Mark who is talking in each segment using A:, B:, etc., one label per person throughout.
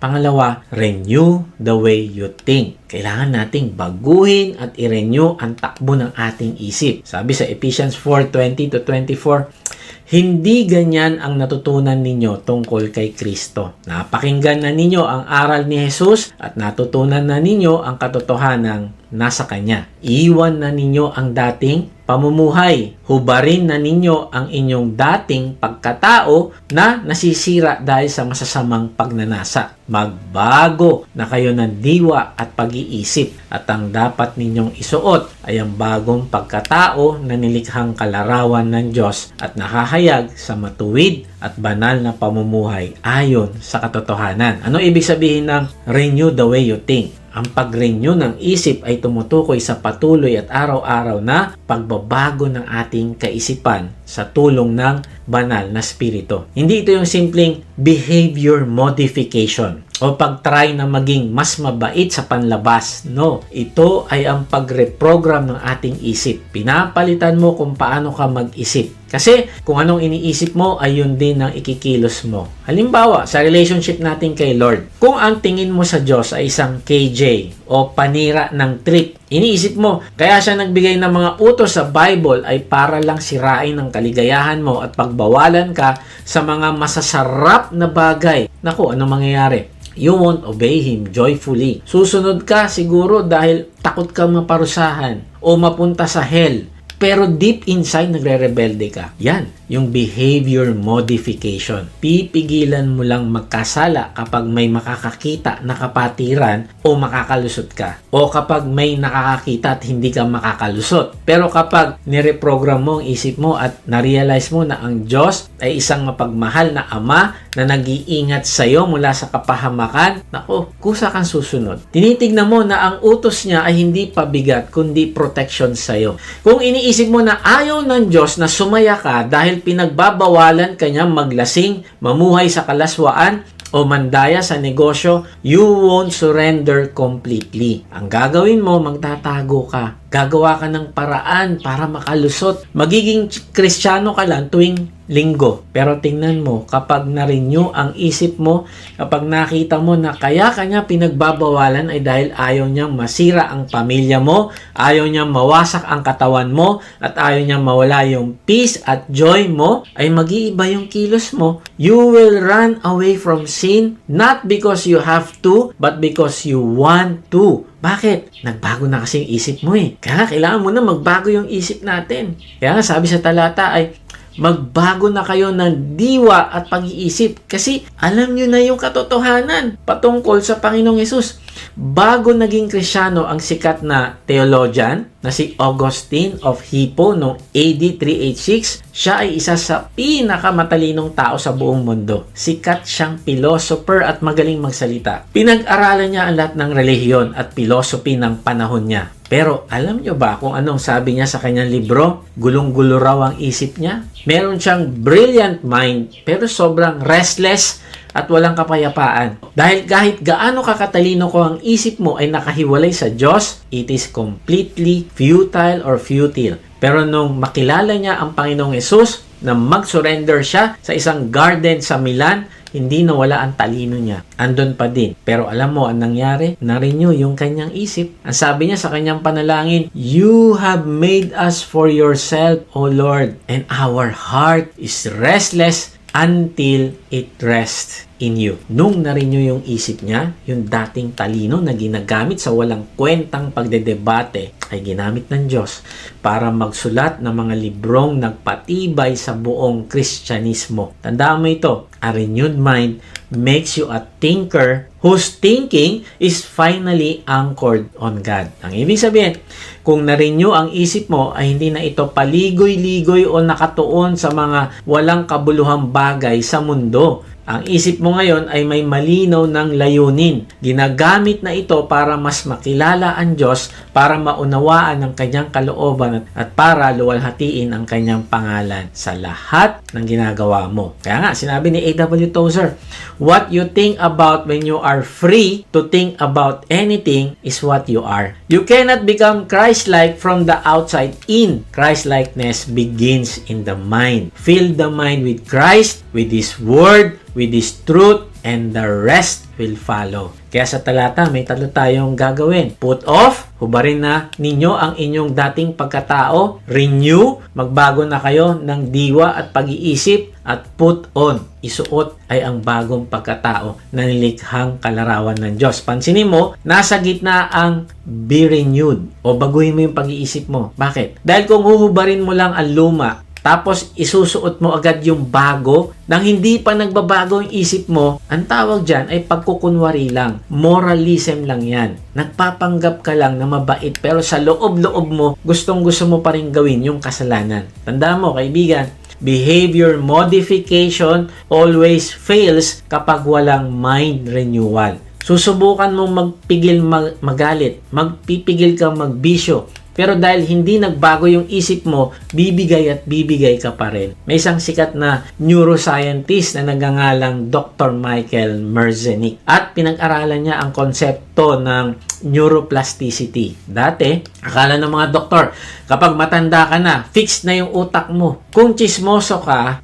A: Pangalawa, renew the way you think. Kailangan nating baguhin at i-renew ang takbo ng ating isip. Sabi sa Ephesians 4:20-24, hindi ganyan ang natutunan ninyo tungkol kay Kristo. Napakinggan na ninyo ang aral ni Jesus at natutunan na ninyo ang katotohanan nasa Kanya. Iwan na ninyo ang dating pamumuhay. Hubarin na ninyo ang inyong dating pagkatao na nasisira dahil sa masasamang pagnanasa. Magbago na kayo ng diwa at pag-iisip at ang dapat ninyong isuot ay ang bagong pagkatao na nilikhang kalarawan ng Diyos at nakahayag sa matuwid at banal na pamumuhay ayon sa katotohanan. Ano ibig sabihin ng renew the way you think? Ang pag-renew ng isip ay tumutukoy sa patuloy at araw-araw na pagbabago ng ating kaisipan sa tulong ng banal na spirito. Hindi ito yung simpleng behavior modification o pag-try na maging mas mabait sa panlabas. No, ito ay ang pag-reprogram ng ating isip. Pinapalitan mo kung paano ka mag-isip. Kasi kung anong iniisip mo ay yun din ang ikikilos mo. Halimbawa, sa relationship natin kay Lord, kung ang tingin mo sa Diyos ay isang KJ o panira ng trip, iniisip mo, kaya siya nagbigay ng mga utos sa Bible ay para lang sirain ang kaligayahan mo at pagbawalan ka sa mga masasarap na bagay. Naku, ano mangyayari? You won't obey Him joyfully. Susunod ka siguro dahil takot ka maparusahan o mapunta sa hell. Pero deep inside, nagre-rebelde ka. Yan, yung behavior modification. Pipigilan mo lang magkasala kapag may makakakita na kapatiran o makakalusot ka. O kapag may nakakakita at hindi ka makakalusot. Pero kapag nireprogram mo ang isip mo at na-realize mo na ang Diyos ay isang mapagmahal na Ama na nag-iingat sa'yo mula sa kapahamakan, nako, kusa kang susunod. Tinitignan mo na ang utos niya ay hindi pabigat, kundi protection sa'yo. Kung iniisip mo na ayaw ng Diyos na sumaya ka dahil pinagbabawalan kanyang maglasing, mamuhay sa kalaswaan, o mandaya sa negosyo, you won't surrender completely. Ang gagawin mo, magtatago ka. Gagawa ka ng paraan para makalusot. Magiging Kristiyano ka lang tuwing linggo. Pero tingnan mo, kapag na-renew ang isip mo, kapag nakita mo na kaya kanya pinagbabawalan ay dahil ayaw niyang masira ang pamilya mo, ayaw niyang mawasak ang katawan mo, at ayaw niyang mawala yung peace at joy mo, ay mag-iiba yung kilos mo. You will run away from sin, not because you have to, but because you want to. Bakit? Nagbago na kasi yung isip mo eh. Kaya kailangan mo na magbago yung isip natin. Kaya nga sabi sa talata ay, magbago na kayo ng diwa at pag-iisip. Kasi alam nyo na yung katotohanan patungkol sa Panginoong Hesus. Bago naging Kristyano ang sikat na theologian na si Augustine of Hippo noong AD 386, siya ay isa sa pinakamatalinong tao sa buong mundo. Sikat siyang philosopher at magaling magsalita. Pinag-aralan niya ang lahat ng relihiyon at philosophy ng panahon niya. Pero alam nyo ba kung anong sabi niya sa kanyang libro? Gulong-gulo raw ang isip niya. Meron siyang brilliant mind pero sobrang restless at walang kapayapaan. Dahil kahit gaano kakatalino ko ang isip mo ay nakahiwalay sa Diyos, it is completely futile or futile. Pero nung makilala niya ang Panginoong Hesus, na mag-surrender siya sa isang garden sa Milan, hindi nawala ang talino niya. Andun pa din. Pero alam mo, ang nangyari, na-renew yung kanyang isip. Ang sabi niya sa kanyang panalangin, "You have made us for yourself, O Lord, and our heart is restless until it rests in you." Nung na-renew yung isip niya, yung dating talino na ginagamit sa walang kwentang pagdedebate ay ginamit ng Diyos para magsulat ng mga librong nagpatibay sa buong Kristyanismo. Tandaan mo ito, a renewed mind makes you a thinker whose thinking is finally anchored on God. Ang ibig sabihin, kung na-renew ang isip mo ay hindi na ito paligoy-ligoy o nakatuon sa mga walang kabuluhang bagay sa mundo. Ang isip mo ngayon ay may malinaw ng layunin. Ginagamit na ito para mas makilala ang Diyos, para maunawaan ang kanyang kalooban at para luwalhatiin ang kanyang pangalan sa lahat ng ginagawa mo. Kaya nga, sinabi ni A.W. Tozer, what you think about when you are free to think about anything is what you are. You cannot become Christ-like from the outside in. Christ-likeness begins in the mind. Fill the mind with Christ, with His Word, with His truth, and the rest will follow. Kaya sa talata, may tatlo tayong gagawin. Put off, hubarin na ninyo ang inyong dating pagkatao. Renew, magbago na kayo ng diwa at pag-iisip. At put on, isuot ay ang bagong pagkatao na nilikhang kalarawan ng Diyos. Pansinin mo, nasa gitna ang be renewed o baguhin mo yung pag-iisip mo. Bakit? Dahil kung huhubarin mo lang ang luma, tapos isusuot mo agad yung bago nang hindi pa nagbabago yung isip mo, ang tawag dyan ay pagkukunwari lang. Moralism lang yan. Nagpapanggap ka lang na mabait pero sa loob-loob mo, gustong-gusto mo pa rin gawin yung kasalanan. Tandaan mo, kaibigan, behavior modification always fails kapag walang mind renewal. Susubukan mong magpigil magalit, magpipigil kang magbisyo. Pero dahil hindi nagbago yung isip mo, bibigay at bibigay ka pa rin. May isang sikat na neuroscientist na nagngangalang Dr. Michael Merzenich at pinag-aralan niya ang konsepto ng neuroplasticity. Dati, akala ng mga doktor, kapag matanda ka na, fixed na yung utak mo. Kung chismoso ka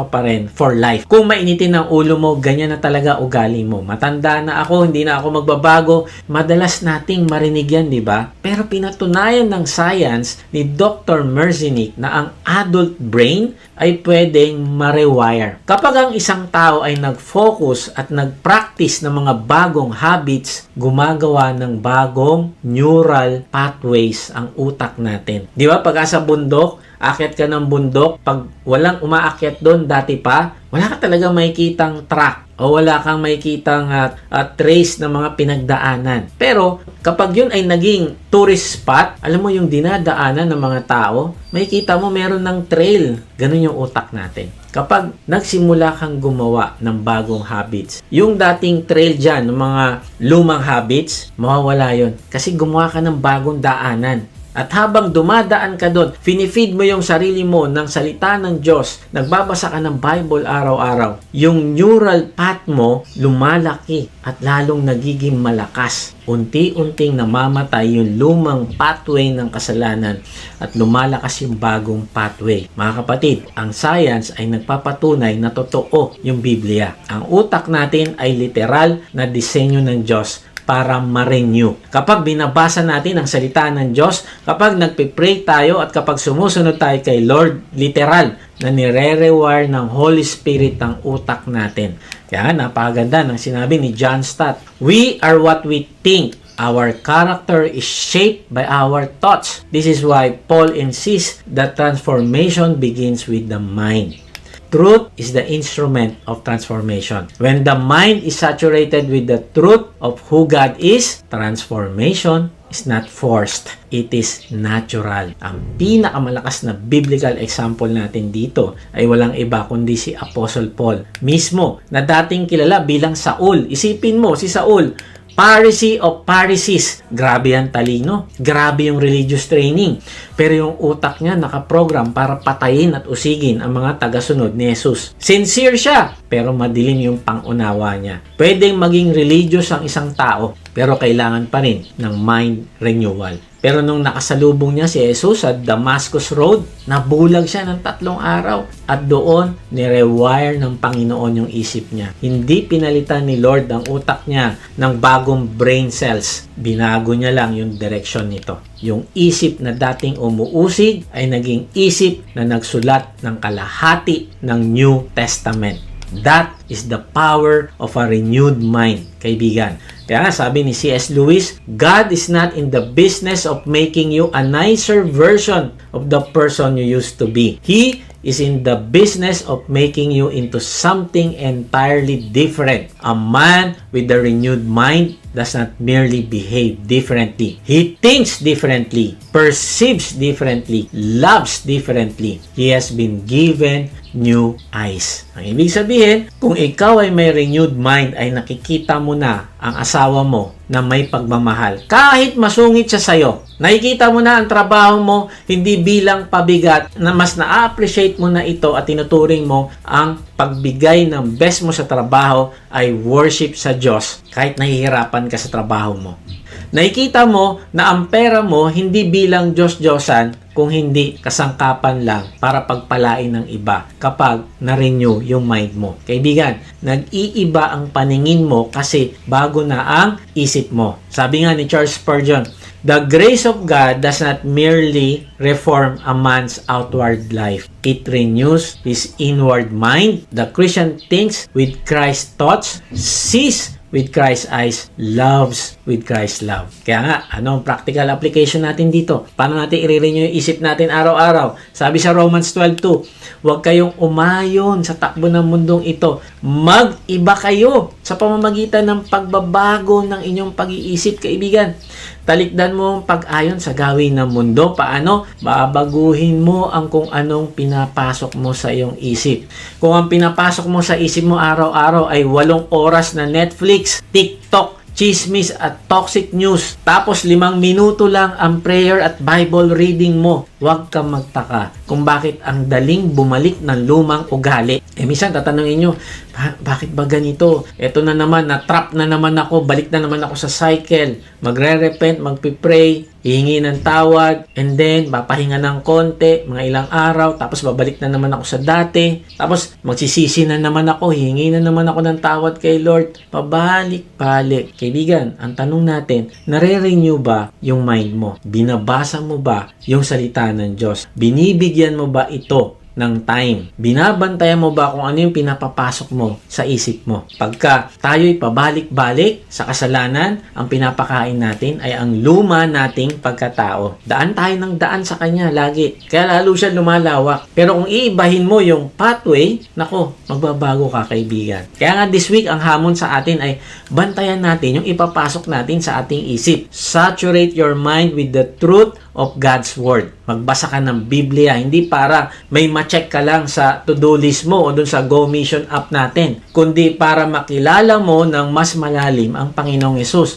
A: pa rin for life. Kung mainitin ang ulo mo, ganyan na talaga ugali mo. Matanda na ako, hindi na ako magbabago. Madalas nating marinig yan, di ba? Pero pinatunayan ng science ni Dr. Merzenich na ang adult brain ay pwedeng ma-rewire. Kapag ang isang tao ay nag-focus at nag-practice ng mga bagong habits, gumagawa ng bagong neural pathways ang utak natin. Di ba? Pag sa bundok, akyat ka ng bundok, pag walang umaakyat doon dati pa, wala ka talaga makikitang track o wala kang makikitang trace ng mga pinagdaanan. Pero kapag yun ay naging tourist spot, alam mo yung dinadaanan ng mga tao, makikita mo meron ng trail. Ganun yung utak natin. Kapag nagsimula kang gumawa ng bagong habits, yung dating trail dyan, ng mga lumang habits, mawawala yun. Kasi gumawa ka ng bagong daanan. At habang dumadaan ka doon, finifeed mo yung sarili mo ng salita ng Diyos, nagbabasa ka ng Bible araw-araw, yung neural path mo lumalaki at lalong nagiging malakas. Unti-unting namamatay yung lumang pathway ng kasalanan at lumalakas yung bagong pathway. Mga kapatid, ang science ay nagpapatunay na totoo yung Biblia. Ang utak natin ay literal na disenyo ng Diyos para ma-renew. Kapag binabasa natin ang salita ng Diyos, kapag nagpipray tayo at kapag sumusunod tayo kay Lord, literal na nire-rewire ng Holy Spirit ang utak natin. Kaya napakaganda ng sinabi ni John Stott, "We are what we think. Our character is shaped by our thoughts." This is why Paul insists that transformation begins with the mind. Truth is the instrument of transformation. When the mind is saturated with the truth of who God is, transformation is not forced. It is natural. Ang pinakamalakas na biblical example natin dito ay walang iba kundi si Apostle Paul mismo na dating kilala bilang Saul. Isipin mo, si Saul, Pharisee of Pharisees. Grabe ang talino. Grabe yung religious training. Pero yung utak niya nakaprogram para patayin at usigin ang mga tagasunod ni Jesus. Sincere siya, pero madilim yung pangunawa niya. Pwedeng maging religious ang isang tao, pero kailangan pa rin ng mind renewal. Pero nung nakasalubong niya si Jesus sa Damascus Road, nabulag siya ng 3 araw. At doon, nirewire ng Panginoon yung isip niya. Hindi pinalitan ni Lord ang utak niya ng bagong brain cells. Binago niya lang yung direction nito. Yung isip na dating umuusig ay naging isip na nagsulat ng kalahati ng New Testament. That is the power of a renewed mind, kaibigan. Kaya sabi ni C.S. Lewis, God is not in the business of making you a nicer version of the person you used to be. He is in the business of making you into something entirely different. A man with a renewed mind does not merely behave differently. He thinks differently, perceives differently, loves differently. He has been given new eyes. Ang ibig sabihin, kung ikaw ay may renewed mind, ay nakikita mo na ang asawa mo na may pagmamahal. Kahit masungit siya sa'yo, nakikita mo na ang trabaho mo hindi bilang pabigat, na mas na-appreciate mo na ito at tinuturing mo ang pagbigay ng best mo sa trabaho ay worship sa Diyos kahit nahihirapan ka sa trabaho mo. Nakikita mo na ang pera mo hindi bilang Diyos-Diyosan, kung hindi kasangkapan lang para pagpalain ng iba kapag na-renew yung mind mo. Kaibigan, nag-iiba ang paningin mo kasi bago na ang isip mo. Sabi nga ni Charles Spurgeon, "The grace of God does not merely reform a man's outward life. It renews his inward mind. The Christian thinks with Christ's thoughts, sees with Christ's eyes, loves with Christ's love." Kaya nga, ano ang practical application natin dito? Paano natin i-renew yung isip natin araw-araw? Sabi sa Romans 12:2, huwag kayong umayon sa takbo ng mundong ito. Mag-iba kayo sa pamamagitan ng pagbabago ng inyong pag-iisip, kaibigan. Talikdan mo ang pag-ayon sa gawin ng mundo. Paano? Babaguhin mo ang kung anong pinapasok mo sa iyong isip. Kung ang pinapasok mo sa isip mo araw-araw ay 8 oras na Netflix, TikTok, chismis at toxic news, tapos 5 minuto lang ang prayer at Bible reading mo, huwag kang magtaka kung bakit ang daling bumalik ng lumang ugali. Minsan tatanungin nyo, bakit ba ganito? Eto na naman, na-trap na naman ako, balik na naman ako sa cycle. Magre-repent, magpipray, hihingi ng tawad, and then papahinga ng konti, mga ilang araw, tapos babalik na naman ako sa dati, tapos magsisisi na naman ako, hihingi na naman ako ng tawad kay Lord. Pabalik-balik. Kaibigan, ang tanong natin, nare-renew ba yung mind mo? Binabasa mo ba yung salita ng Diyos? Binibigyan mo ba ito ng time? Binabantayan mo ba kung ano yung pinapapasok mo sa isip mo? Pagka tayo'y pabalik-balik sa kasalanan, ang pinapakain natin ay ang luma nating pagkatao. Daan tayo ng daan sa Kanya lagi. Kaya lalo siya lumalawak. Pero kung iibahin mo yung pathway, nako, magbabago ka, kaibigan. Kaya nga this week, ang hamon sa atin ay bantayan natin yung ipapasok natin sa ating isip. Saturate your mind with the truth of God's Word. Magbasa ka ng Biblia, hindi para may ma-check ka lang sa to-do list mo o dun sa Go Mission app natin, kundi para makilala mo ng mas malalim ang Panginoong Hesus.